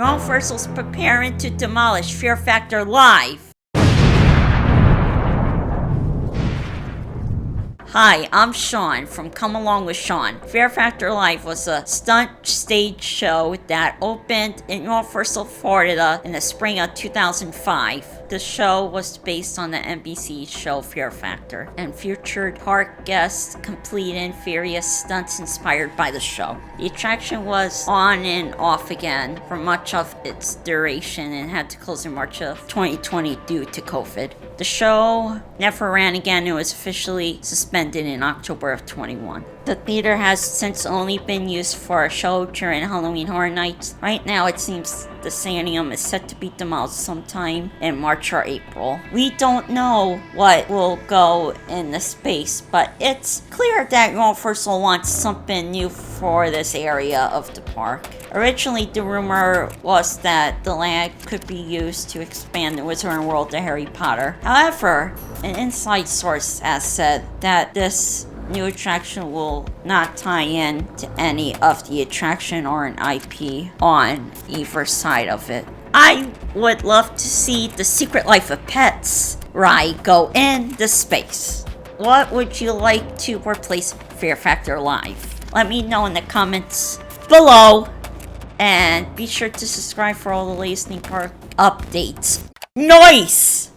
Universal's preparing to demolish Fear Factor Live. Hi, I'm Shaun from Come Along with Shaun. Fear Factor Live was a stunt stage show that opened in Universal, Florida in the spring of 2005. The show was based on the NBC show Fear Factor and featured park guests completing various stunts inspired by the show. The attraction was on and off again for much of its duration and had to close in March of 2020 due to COVID. The show never ran again and was officially suspended in October of 21. The theater has since only been used for a show during Halloween Horror Nights. Right now it seems the Sanium is set to be demolished sometime in March or April. We don't know what will go in the space, but it's clear that Universal wants something new for this area of the park. Originally, the rumor was that the land could be used to expand the Wizarding World to Harry Potter. However, an inside source has said that this new attraction will not tie in to any of the attraction or an IP on either side of it. I would love to see the Secret Life of Pets ride go into space. What would you like to replace Fear Factor Live? Let me know in the comments below. And be sure to subscribe for all the latest theme park updates. Nice!